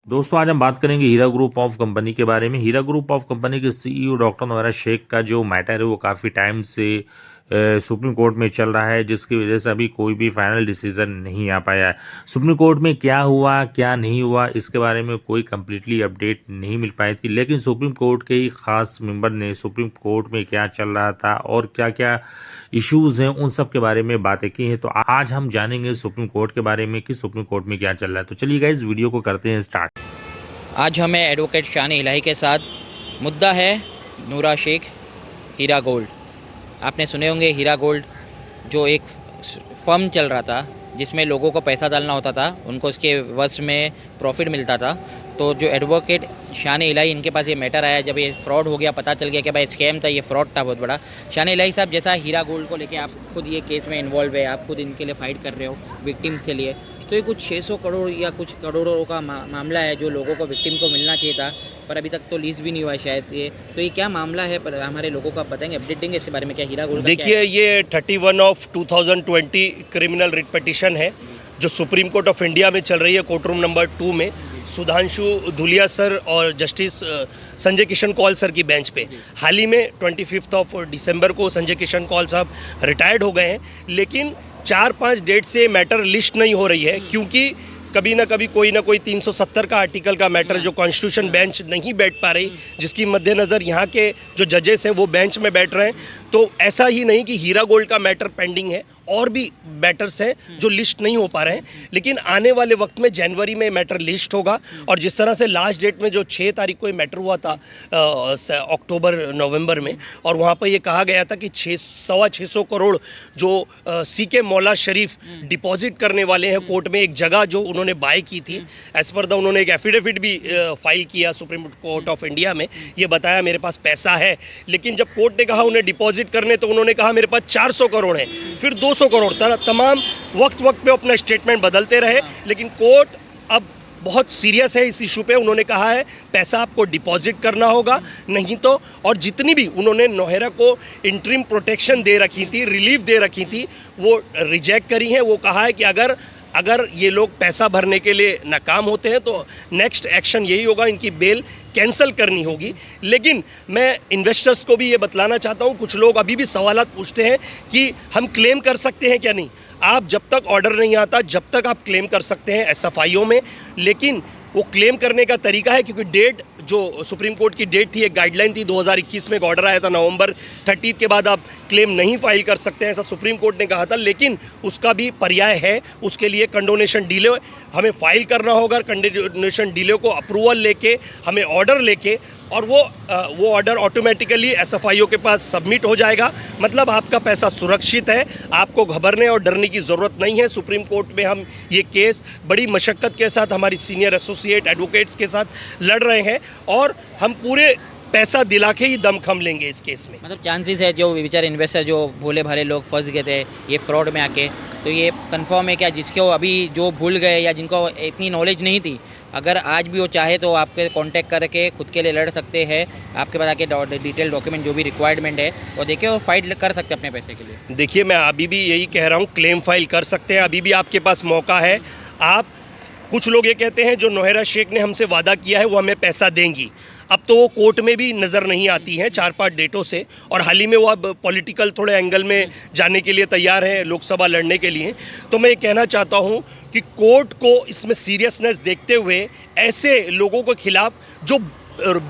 दोस्तों आज हम बात करेंगे हीरा ग्रुप ऑफ कंपनी के बारे में। हीरा ग्रुप ऑफ कंपनी के सीईओ डॉक्टर नोएरा शेख का जो मैटर है वो काफ़ी टाइम से सुप्रीम कोर्ट में चल रहा है, जिसकी वजह से अभी कोई भी फाइनल डिसीजन नहीं आ पाया है। सुप्रीम कोर्ट में क्या हुआ क्या नहीं हुआ इसके बारे में कोई कंप्लीटली अपडेट नहीं मिल पाई थी, लेकिन सुप्रीम कोर्ट के ही खास मेंबर ने सुप्रीम कोर्ट में क्या चल रहा था और क्या क्या इश्यूज हैं उन सब के बारे में बातें की हैं। तो आज हम जानेंगे सुप्रीम कोर्ट के बारे में कि सुप्रीम कोर्ट में क्या चल रहा है। तो चलिए गाइस, वीडियो को करते हैं स्टार्ट। आज हमें एडवोकेट शान इलाही के साथ मुद्दा है नूरा शेख हीरा गोल्ड। आपने सुने होंगे हीरा गोल्ड जो एक फर्म चल रहा था जिसमें लोगों को पैसा डालना होता था, उनको उसके वश में प्रॉफिट मिलता था। तो जो एडवोकेट शान इलाही, इनके पास ये मैटर आया जब ये फ्रॉड हो गया, पता चल गया कि भाई स्कैम था, ये फ्रॉड था बहुत बड़ा। शान इलाही साहब, जैसा हीरा गोल्ड को लेके आप खुद ये केस में इन्वॉल्व है, आप खुद इनके लिए फ़ाइट कर रहे हो विक्टिम्स के लिए, तो ये कुछ 600 करोड़ या कुछ करोड़ों का मामला है जो लोगों को विक्टिम को मिलना चाहिए था, पर अभी तक तो लीज भी नहीं हुआ है शायद ये। तो ये क्या मामला है, पर हमारे लोगों को आप बताएंगे, अपडेट देंगे इसके बारे में? क्या हीरा गोल्ड देखिए, ये 31 ऑफ 2020 क्रिमिनल रिट पिटीशन है जो सुप्रीम कोर्ट ऑफ इंडिया में चल रही है, कोर्ट रूम नंबर 2 में सुधांशु धुलिया सर और जस्टिस संजय किशन कौल सर की बेंच पे। हाल ही में 25 ऑफ दिसंबर को संजय किशन कौल साहब रिटायर्ड हो गए हैं, लेकिन 4-5 डेट से मैटर लिस्ट नहीं हो रही है, क्योंकि कभी ना कभी कोई ना कोई 370 का आर्टिकल का मैटर जो कॉन्स्टिट्यूशन बेंच नहीं बैठ पा रही, जिसकी मद्देनज़र यहाँ के जो जजेस हैं वो बेंच में बैठ रहे हैं। तो ऐसा ही नहीं कि हीरा गोल्ड का मैटर पेंडिंग है, और भी मैटर्स हैं जो लिस्ट नहीं हो पा रहे हैं, लेकिन आने वाले वक्त में जनवरी में मैटर लिस्ट होगा। और जिस तरह से लास्ट डेट में जो 6 तारीख को ये मैटर हुआ था अक्टूबर नवंबर में, और वहाँ पर ये कहा गया था कि 600 करोड़ जो सीके मौला शरीफ डिपॉजिट करने वाले हैं कोर्ट में, एक जगह जो उन्होंने बाय की थी, एज पर द उन्होंने एक एफिडेविट भी फाइल किया सुप्रीम कोर्ट ऑफ इंडिया में, ये बताया मेरे पास पैसा है। लेकिन जब कोर्ट ने कहा उन्हें डिपॉजिट करने, तो उन्होंने कहा मेरे पास 400 करोड़ है, फिर 200 करोड़, तमाम वक्त पे अपना स्टेटमेंट बदलते रहे। लेकिन कोर्ट अब बहुत सीरियस है इस इशू पे। उन्होंने कहा है पैसा आपको डिपॉजिट करना होगा, नहीं तो, और जितनी भी उन्होंने नोहेरा को इंटरिम प्रोटेक्शन दे रखी थी, रिलीफ दे रखी थी, वो रिजेक्ट करी है। वो कहा है कि अगर ये लोग पैसा भरने के लिए नाकाम होते हैं तो नेक्स्ट एक्शन यही होगा, इनकी बेल कैंसिल करनी होगी। लेकिन मैं इन्वेस्टर्स को भी ये बतलाना चाहता हूँ, कुछ लोग अभी भी सवालात पूछते हैं कि हम क्लेम कर सकते हैं क्या नहीं। आप जब तक ऑर्डर नहीं आता, जब तक आप क्लेम कर सकते हैं एसएफआईओ में, लेकिन वो क्लेम करने का तरीका है, क्योंकि डेट जो सुप्रीम कोर्ट की डेट थी, एक गाइडलाइन थी, 2021 में एक ऑर्डर आया था नवंबर 30 के बाद आप क्लेम नहीं फाइल कर सकते हैं, ऐसा सुप्रीम कोर्ट ने कहा था। लेकिन उसका भी पर्याय है, उसके लिए कंडोनेशन डिले हमें फाइल करना होगा। कंडोनेशन डिले को अप्रूवल लेके, हमें ऑर्डर लेके, और वो ऑर्डर ऑटोमेटिकली एसएफआईओ के पास सबमिट हो जाएगा। मतलब आपका पैसा सुरक्षित है, आपको घबराने और डरने की ज़रूरत नहीं है। सुप्रीम कोर्ट में हम ये केस बड़ी मशक्क़त के साथ हमारी सीनियर एसोसिएट एडवोकेट्स के साथ लड़ रहे हैं, और हम पूरे पैसा दिला के ही दम खम लेंगे इस केस में। मतलब चांसेस है जो बेचारे इन्वेस्टर, जो भोले भाले लोग फंस गए थे ये फ्रॉड में आके, तो ये कंफर्म है क्या, जिसको अभी जो भूल गए या जिनको इतनी नॉलेज नहीं थी, अगर आज भी वो चाहे तो आपके कांटेक्ट करके खुद के लिए लड़ सकते हैं, आपके पास आके डिटेल डॉक्यूमेंट जो भी रिक्वायरमेंट है वो देखिए, वो फाइट कर सकते हैं अपने पैसे के लिए। देखिए, मैं अभी भी यही कह रहा हूँ, क्लेम फाइल कर सकते हैं, अभी भी आपके पास मौका है। आप, कुछ लोग ये कहते हैं जो नोहेरा शेख ने हमसे वादा किया है वो हमें पैसा देंगी, अब तो वो कोर्ट में भी नज़र नहीं आती हैं 4-5 डेटों से, और हाल ही में वो अब पॉलिटिकल थोड़े एंगल में जाने के लिए तैयार हैं, लोकसभा लड़ने के लिए। तो मैं ये कहना चाहता हूँ कि कोर्ट को इसमें सीरियसनेस देखते हुए ऐसे लोगों के खिलाफ जो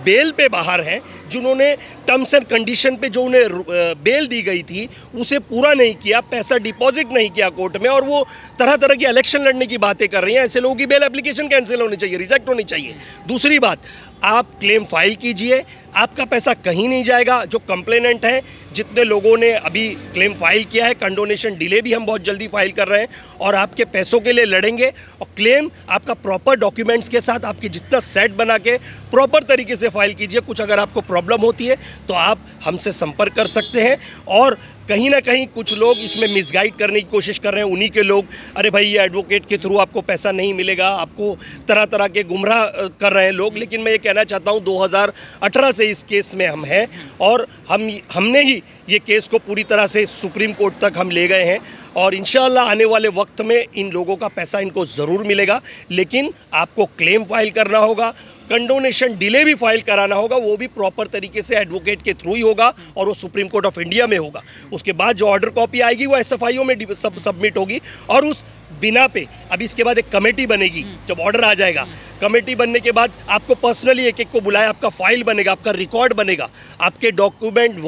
बेल पे बाहर हैं, जिन्होंने टर्म्स एंड कंडीशन पे जो उन्हें बेल दी गई थी उसे पूरा नहीं किया, पैसा डिपॉजिट नहीं किया कोर्ट में, और वो तरह तरह की इलेक्शन लड़ने की बातें कर रही हैं, ऐसे लोगों की बेल एप्लीकेशन कैंसिल होनी चाहिए, रिजेक्ट होनी चाहिए। दूसरी बात, आप क्लेम फाइल कीजिए, आपका पैसा कहीं नहीं जाएगा। जो कंप्लेनेंट हैं, जितने लोगों ने अभी क्लेम फाइल किया है, कंडोनेशन डिले भी हम बहुत जल्दी फाइल कर रहे हैं, और आपके पैसों के लिए लड़ेंगे। और क्लेम आपका प्रॉपर डॉक्यूमेंट्स के साथ, आपके जितना सेट बना के प्रॉपर तरीके से फाइल कीजिए। कुछ अगर आपको प्रॉब्लम होती है तो आप हमसे संपर्क कर सकते हैं, और कहीं ना कहीं कुछ लोग इसमें मिसगाइड करने की कोशिश कर रहे हैं। उन्हीं के लोग, अरे भाई ये एडवोकेट के थ्रू आपको पैसा नहीं मिलेगा, आपको तरह तरह के गुमराह कर रहे हैं लोग। लेकिन मैं ये कहना चाहता हूँ 2018 से इस केस में हम हैं और हमने ही ये केस को पूरी तरह से सुप्रीम कोर्ट तक हम ले गए हैं और इंशाल्लाह आने वाले वक्त में इन लोगों का पैसा इनको ज़रूर मिलेगा। लेकिन आपको क्लेम फाइल करना होगा, कंडोनेशन डिले भी फाइल कराना होगा, वो भी प्रॉपर तरीके से एडवोकेट के थ्रू ही होगा और वो सुप्रीम कोर्ट ऑफ इंडिया में होगा। उसके बाद जो ऑर्डर कॉपी आएगी वो SFIO में सबमिट होगी और उस बिना पे अब इसके बाद एक कमेटी बनेगी। जब ऑर्डर आ जाएगा, कमेटी बनने के बाद आपको पर्सनली एक एक को बुलाया, आपका फाइल बनेगा, आपका रिकॉर्ड बनेगा, आपके डॉक्यूमेंट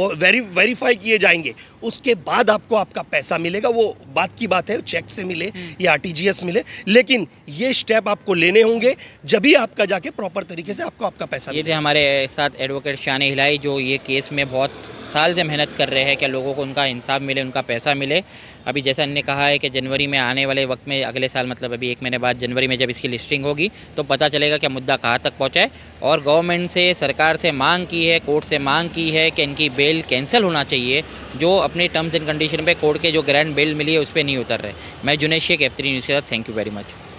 वेरीफाई किए जाएंगे, उसके बाद आपको आपका पैसा मिलेगा। वो बात की बात है, चेक से मिले या RTGS मिले, लेकिन ये स्टेप आपको लेने होंगे जब भी आपका जाके प्रॉपर तरीके से आपको आपका पैसा ये थे हमारे साथ एडवोकेट शान हिलाई, जो ये केस में बहुत साल से मेहनत कर रहे हैं कि लोगों को उनका इंसाफ मिले, उनका पैसा मिले। अभी जैसा इन्होंने कहा है कि जनवरी में आने वाले वक्त में, अगले साल मतलब अभी 1 महीने बाद जनवरी में जब इसकी लिस्टिंग होगी तो पता चलेगा कि मुद्दा कहाँ तक पहुँचा है। और गवर्नमेंट से, सरकार से मांग की है, कोर्ट से मांग की है कि इनकी बेल कैंसिल होना चाहिए, जो अपने टर्म्स एंड कंडीशन पे कोर्ट के जो ग्रैंड बेल मिली है उस पर नहीं उतर रहे। मैं जुनेद शेख, F3 न्यूज़ के साथ। Thank you very much.